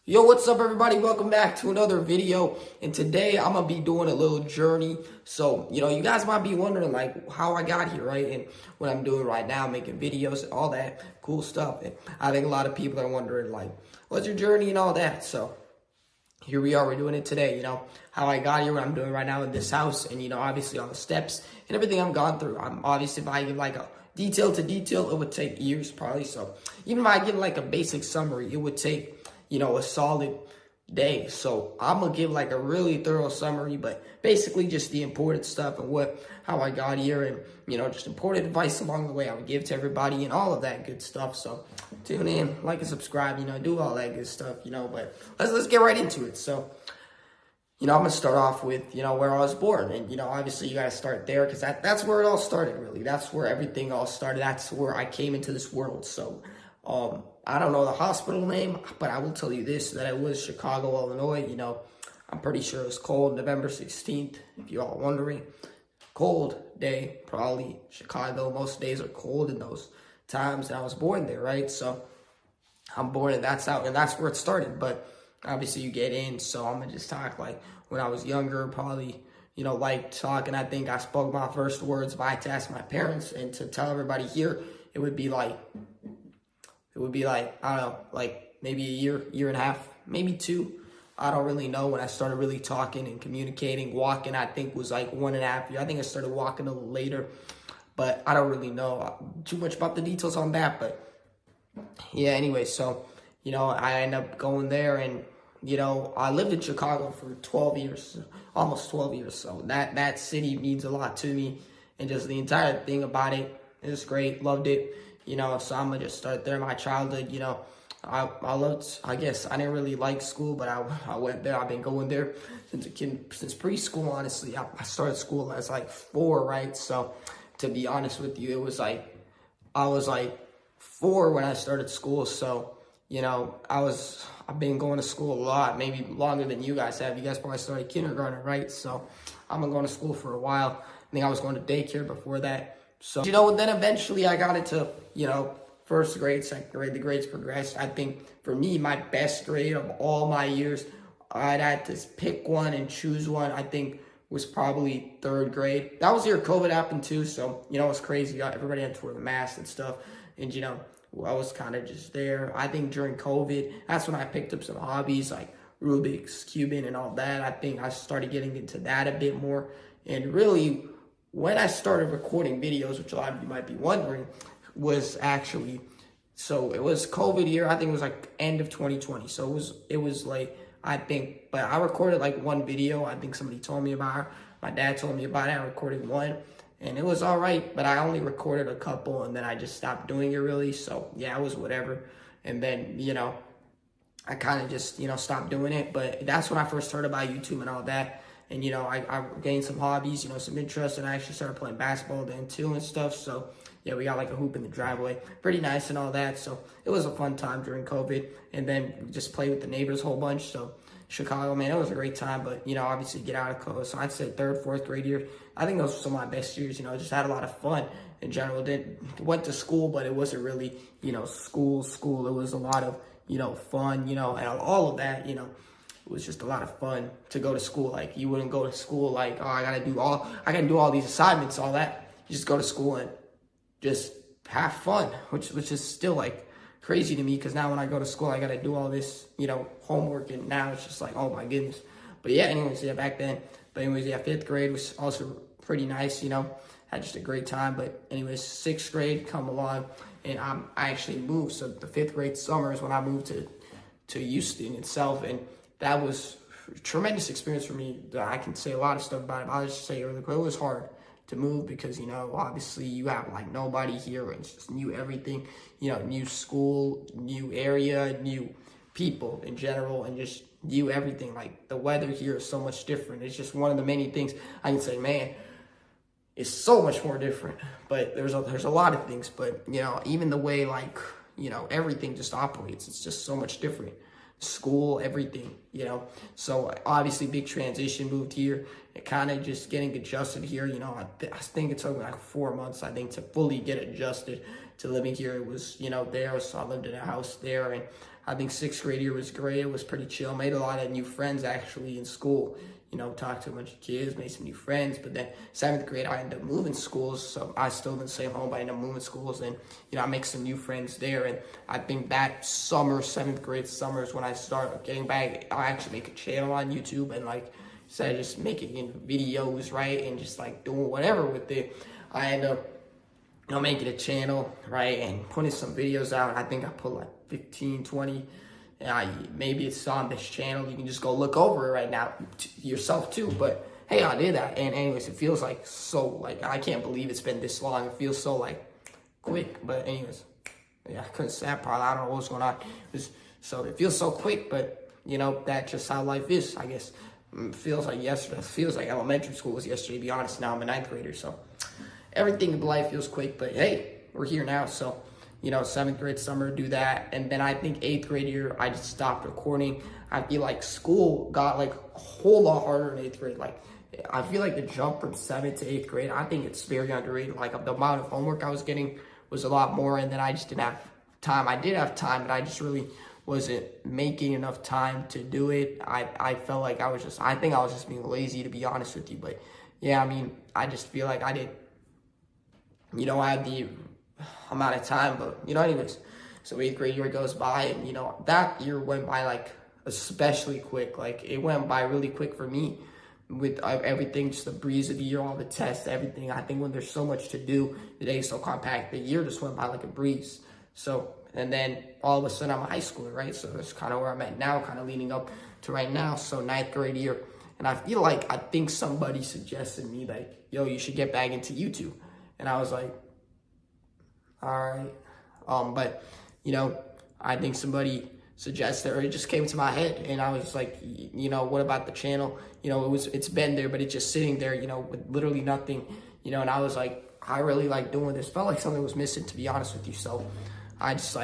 Yo, what's up everybody? Welcome back to another video. And today I'm gonna be doing a little journey. So, you guys might be wondering like how I got here, right? And what I'm doing right now, making videos and all that cool stuff. And I think a lot of people are wondering like, what's your journey and all that? So here we are, we're doing it today, how I got here, what I'm doing right now in this house, and obviously all the steps and everything I've gone through. I'm obviously, if I give like a detail to detail, it would take years probably. So even if I give like a basic summary, it would take a solid day. So I'm gonna give like a really thorough summary, but basically just the important stuff and how I got here, and just important advice along the way I would give to everybody and all of that good stuff. So tune in, like and subscribe, do all that good stuff, but let's get right into it. So I'm gonna start off with where I was born, and obviously you gotta start there because that's where it all started. Really, that's where everything all started. That's where I came into this world. So I don't know the hospital name, but I will tell you this, that it was Chicago, Illinois. I'm pretty sure it was cold, November 16th, if you're all wondering. Cold day, probably Chicago. Most days are cold in those times, and I was born there, right? So I'm born, and that's where it started. But obviously you get in, so I'm gonna just talk like when I was younger, probably, like talking. I think I spoke my first words if I had to ask my parents and to tell everybody here, it would be like, I don't know, like maybe a year and a half, maybe two. I don't really know when I started really talking and communicating. Walking, I think, was like 1.5 years. I think I started walking a little later, but I don't really know too much about the details on that. But yeah, anyway, so, I ended up going there, and, I lived in Chicago for 12 years, almost 12 years. So that city means a lot to me, and just the entire thing about it is great. Loved it. So I'm gonna just start there. My childhood, I loved, I guess, I didn't really like school, but I went there. I've been going there since a kid, since preschool, honestly. I started school as like 4, right? So to be honest with you, it was like, I was like 4 when I started school. So, I've been going to school a lot, maybe longer than you guys have. You guys probably started kindergarten, right? So I've been going to school for a while. I think I was going to daycare before that. So, then eventually I got into, first grade, second grade, the grades progressed. I think for me, my best grade of all my years, I'd had to pick one and choose one, I think was probably 3rd grade. That was the year COVID happened too. So, it was crazy. Everybody had to wear the mask and stuff. And, I was kind of just there. I think during COVID, that's when I picked up some hobbies like Rubik's, Cubing, and all that. I think I started getting into that a bit more. And really, when I started recording videos, which a lot of you might be wondering, was actually, so it was COVID year. I think it was like end of 2020. So it was like, I think, but I recorded like one video. I think somebody told me about it. My dad told me about it. I recorded one, and it was all right, but I only recorded a couple, and then I just stopped doing it really. So yeah, it was whatever. And then, I kind of just, stopped doing it. But that's when I first heard about YouTube and all that. And, I gained some hobbies, some interest, and I actually started playing basketball then too and stuff. So, yeah, we got like a hoop in the driveway. Pretty nice and all that. So, it was a fun time during COVID. And then we just played with the neighbors a whole bunch. So, Chicago, man, it was a great time. But, obviously get out of COVID. So, I'd say 3rd, 4th grade year. I think those were some of my best years. Just had a lot of fun in general. Went to school, but it wasn't really, school. It was a lot of, fun, and all of that, it was just a lot of fun to go to school. Like, you wouldn't go to school like, oh, I gotta do all these assignments, all that. You just go to school and just have fun, which is still like crazy to me, because now when I go to school, I gotta do all this, homework, and now it's just like, oh my goodness. But yeah, anyways, yeah, back then. But anyways, yeah, 5th grade was also pretty nice, had just a great time. But anyways, 6th grade come along, and I actually moved. So the 5th grade summer is when I moved to Houston itself, and that was a tremendous experience for me. I can say a lot of stuff about it, but I'll just say it really quick. It was hard to move because, obviously you have like nobody here, and it's just new everything, new school, new area, new people in general, and just new everything. Like, the weather here is so much different. It's just one of the many things I can say, man, it's so much more different. But there's a lot of things, but, even the way, like, everything just operates, it's just so much different. School, everything, so obviously big transition, moved here and kind of just getting adjusted here. I think it took me like 4 months, I think, to fully get adjusted to living here. It was, there, so I lived in a house there, and I think 6th grade year was great. It was pretty chill. Made a lot of new friends actually in school. Talked to a bunch of kids, made some new friends. But then 7th grade, I ended up moving schools. So I still in the same home, but I ended up moving schools. And, I make some new friends there. And I think that summer, 7th grade summer is when I started getting back. I actually make a channel on YouTube and instead of just making videos, right? And just doing whatever with it, I end up, making a channel, right? And putting some videos out. I think I put 15, 20. Maybe it's on this channel. You can just go look over it right now yourself too. But hey, I did that. And anyways, it feels I can't believe it's been this long. It feels so quick. But anyways, yeah, I couldn't say that part. I don't know what's going on. So it feels so quick, but that's just how life is, I guess. It feels like yesterday. It feels like elementary school was yesterday, to be honest. Now I'm a 9th grader. So everything in life feels quick, but hey, we're here now. So 7th grade summer, do that. And then I think 8th grade year, I just stopped recording. I feel like school got a whole lot harder in 8th grade. I feel like the jump from 7th to 8th grade, I think it's very underrated. The amount of homework I was getting was a lot more, and then I just didn't have time. I did have time, but I just really wasn't making enough time to do it. I felt like I think I was just being lazy, to be honest with you. But yeah, I just feel like I did, I had the amount of time, but anyways, so 8th grade year goes by, and that year went by especially quick. It went by really quick for me with everything, just the breeze of the year, all the tests, everything. I think when there's so much to do, the day is so compact, the year just went by like a breeze. So, and then all of a sudden I'm a high schooler, right? So that's kind of where I'm at now, kind of leading up to right now. So 9th grade year, and I feel I think somebody suggested me yo, you should get back into YouTube, and I was like, all right. But I think somebody suggested, or it just came to my head, and I was like, what about the channel? It's been there, but it's just sitting there, with literally nothing, and I was like, I really like doing this. Felt like something was missing, to be honest with you. So I just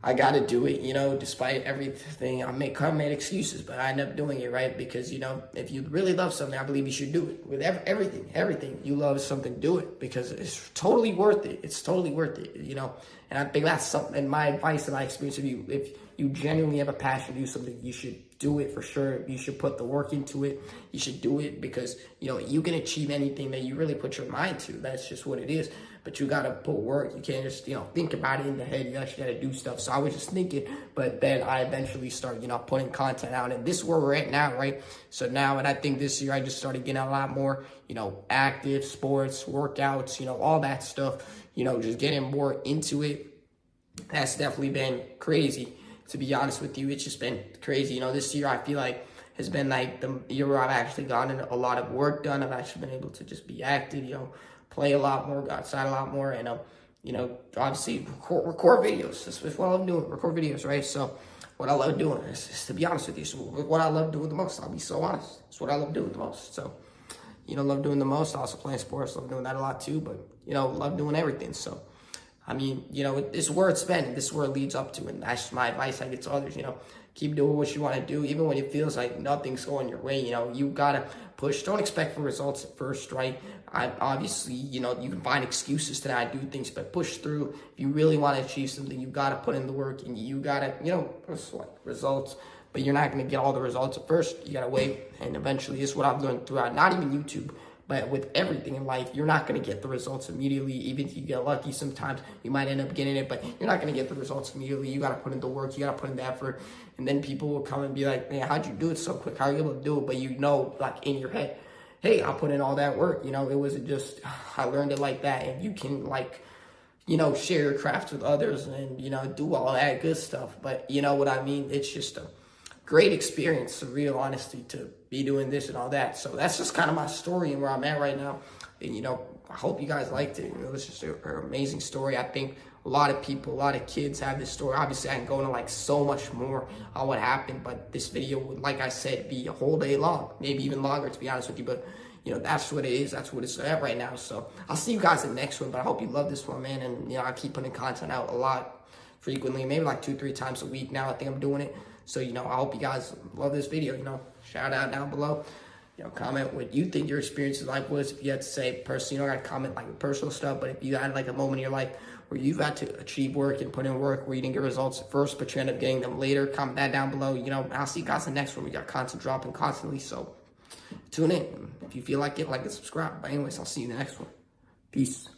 I got to do it, despite everything. I made excuses, but I end up doing it, right? Because, if you really love something, I believe you should do it. With everything you love something, do it, because it's totally worth it. It's totally worth it, And I think that's something, my advice and my experience of you. If you genuinely have a passion to do something, you should do it for sure. You should put the work into it. You should do it because, you can achieve anything that you really put your mind to. That's just what it is. But you got to put work. You can't just, think about it in the head. You actually got to do stuff. So I was just thinking, but then I eventually started, putting content out. And this is where we're at now, right? So now, and I think this year I just started getting a lot more, active sports, workouts, all that stuff, just getting more into it. That's definitely been crazy, to be honest with you. It's just been crazy. This year I feel like has been the year where I've actually gotten a lot of work done. I've actually been able to just be active, play a lot more, go outside a lot more, and obviously record videos. That's what I love doing, record videos, right? So what I love doing is to be honest with you, so what I love doing the most. I'll be so honest. It's what I love doing the most. So, love doing the most. Also playing sports, love doing that a lot too, but, love doing everything. So, it's where it's been, and this is where it leads up to, and that's my advice I get to others, keep doing what you want to do, even when it feels like nothing's going your way, you gotta push. Don't expect for results at first, right? Obviously, you can find excuses to not do things, but push through. If you really want to achieve something, you gotta put in the work, and you gotta, results, but you're not gonna get all the results at first. You gotta wait, and eventually, this is what I've learned throughout, not even YouTube, but with everything in life, you're not going to get the results immediately. Even if you get lucky, sometimes you might end up getting it, but you're not going to get the results immediately. You got to put in the work. You got to put in the effort. And then people will come and be like, man, how'd you do it so quick? How are you able to do it? But in your head, hey, I put in all that work. It wasn't just, I learned it like that. And you can share your craft with others and, do all that good stuff. But you know what I mean? It's just a great experience, a real honesty to be doing this and all that. So that's just kind of my story and where I'm at right now. And, I hope you guys liked it. It's just an amazing story. I think a lot of people, a lot of kids have this story. Obviously, I can go into so much more on what happened, but this video would, like I said, be a whole day long, maybe even longer, to be honest with you. But, that's what it is. That's what it's at right now. So I'll see you guys in the next one, but I hope you love this one, man. And, I keep putting content out a lot frequently, maybe 2-3 times a week now. I think I'm doing it. So, I hope you guys love this video, shout out down below, comment what you think your experience in life was. If you had to say personally, you don't got to comment personal stuff, but if you had a moment in your life where you've had to achieve work and put in work where you didn't get results at first, but you end up getting them later. Comment that down below. You know, I'll see you guys in the next one. We got content dropping constantly, so tune in. If you feel like it, subscribe. But anyways, I'll see you in the next one. Peace.